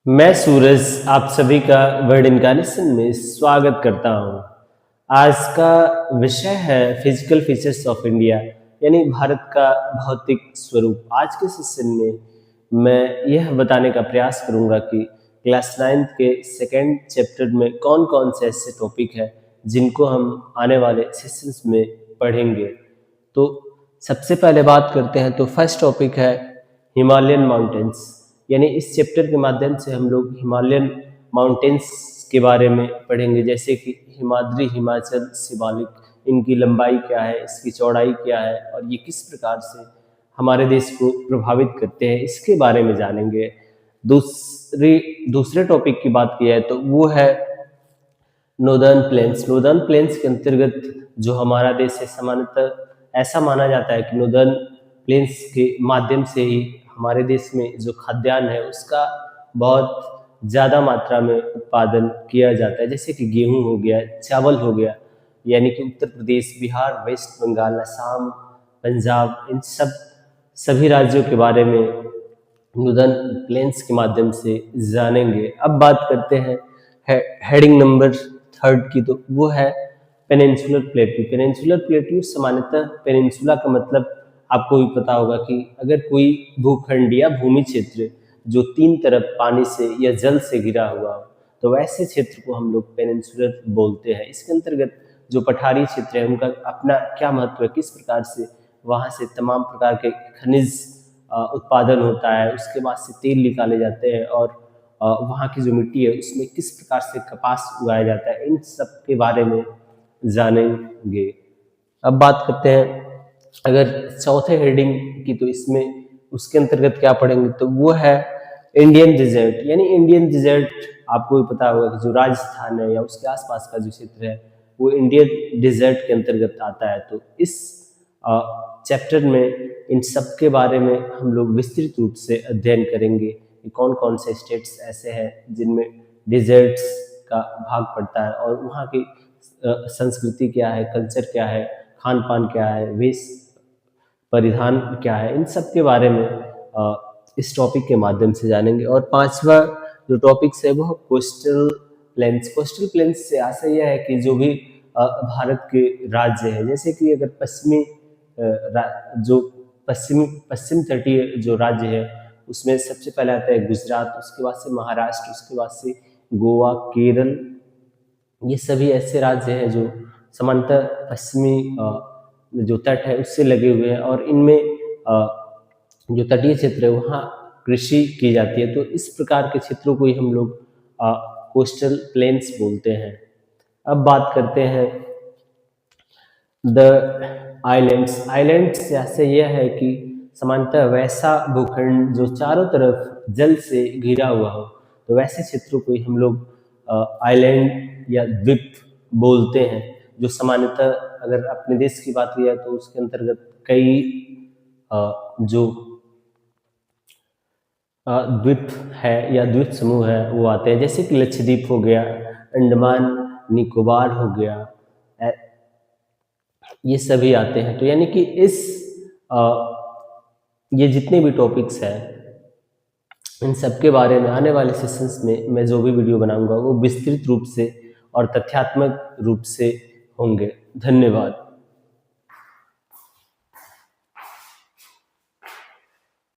मैं सूरज आप सभी का वर्ड इनकार्नेशन में स्वागत करता हूँ। आज का विषय है फिजिकल फीचर्स ऑफ इंडिया यानी भारत का भौतिक स्वरूप। आज के सेशन में मैं यह बताने का प्रयास करूंगा कि क्लास 9th के सेकेंड चैप्टर में कौन कौन से ऐसे टॉपिक है जिनको हम आने वाले सेशंस में पढ़ेंगे। तो सबसे पहले बात करते हैं तो फर्स्ट टॉपिक है हिमालयन माउंटेन्स, यानी इस चैप्टर के माध्यम से हम लोग हिमालयन माउंटेन्स के बारे में पढ़ेंगे, जैसे कि हिमाद्री, हिमाचल, शिवालिक, इनकी लंबाई क्या है, इसकी चौड़ाई क्या है और ये किस प्रकार से हमारे देश को प्रभावित करते हैं, इसके बारे में जानेंगे। दूसरे टॉपिक की बात की है तो वो है नॉर्दर्न प्लेन्स। नॉर्दर्न प्लेन्स के अंतर्गत जो हमारा देश है, सामान्यतः ऐसा माना जाता है कि नॉर्दर्न प्लेन्स के माध्यम से ही हमारे देश में जो खाद्यान्न है उसका बहुत ज़्यादा मात्रा में उत्पादन किया जाता है, जैसे कि गेहूं हो गया, चावल हो गया, यानी कि उत्तर प्रदेश, बिहार, वेस्ट बंगाल, असम, पंजाब, इन सभी राज्यों के बारे में नॉर्दर्न प्लेन्स के माध्यम से जानेंगे। अब बात करते हैं हेडिंग नंबर 3 की, तो वो है पेनिनसुलर प्लेट्यू। पेनिनसुलर प्लेट्यू सामान्यतः पेनिनसुला का मतलब आपको भी पता होगा कि अगर कोई भूखंड या भूमि क्षेत्र जो 3 तरफ पानी से या जल से घिरा हुआ हो तो वैसे क्षेत्र को हम लोग पेनिनसुलर बोलते हैं। इसके अंतर्गत जो पठारी क्षेत्र है उनका अपना क्या महत्व है, किस प्रकार से वहाँ से तमाम प्रकार के खनिज उत्पादन होता है, उसके बाद से तेल निकाले जाते हैं और वहाँ की जो मिट्टी है उसमें किस प्रकार से कपास उगाया जाता है, इन सब के बारे में जानेंगे। अब बात करते हैं अगर चौथे हेडिंग की, तो इसमें उसके अंतर्गत क्या पढ़ेंगे तो वो है इंडियन डिजर्ट। यानी इंडियन डिजर्ट आपको भी पता होगा कि जो राजस्थान है या उसके आसपास का जो क्षेत्र है वो इंडियन डिजर्ट के अंतर्गत आता है। तो इस चैप्टर में इन सब के बारे में हम लोग विस्तृत रूप से अध्ययन करेंगे कि कौन कौन से स्टेट्स ऐसे हैं जिनमें डिजर्ट्स का भाग पड़ता है और वहाँ की संस्कृति क्या है, कल्चर क्या है, खान पान क्या है, वेश परिधान क्या है, इन सब के बारे में इस टॉपिक के माध्यम से जानेंगे। और 5वां जो टॉपिक है वो कोस्टल प्लेन्स। कोस्टल प्लेन्स से आशय यह है कि जो भी भारत के राज्य है, जैसे कि अगर पश्चिम तटीय जो राज्य है उसमें सबसे पहले आता है गुजरात, उसके बाद से महाराष्ट्र, उसके बाद से गोवा, केरल, ये सभी ऐसे राज्य हैं जो सामान्यतः पश्चिमी जो तट है उससे लगे हुए हैं और इनमें जो तटीय क्षेत्र है वहाँ कृषि की जाती है। तो इस प्रकार के क्षेत्रों को ही हम लोग कोस्टल प्लेन्स बोलते हैं। अब बात करते हैं द आइलैंड्स। आइलैंड्स से यह है कि सामान्यतः वैसा भूखंड जो चारों तरफ जल से घिरा हुआ हो तो वैसे क्षेत्रों को ही हम लोग आइलैंड या द्वीप बोलते हैं, जो सामान्यतः अगर अपने देश की बात की जाए तो उसके अंतर्गत कई जो द्वीप है या द्वीप समूह है वो आते हैं, जैसे कि लक्षद्वीप हो गया, अंडमान निकोबार हो गया, ये सभी आते हैं। तो यानी कि ये जितने भी टॉपिक्स हैं इन सब के बारे में आने वाले सेशंस में मैं जो भी वीडियो बनाऊंगा वो विस्तृत रूप से और तथ्यात्मक रूप से होंगे। धन्यवाद।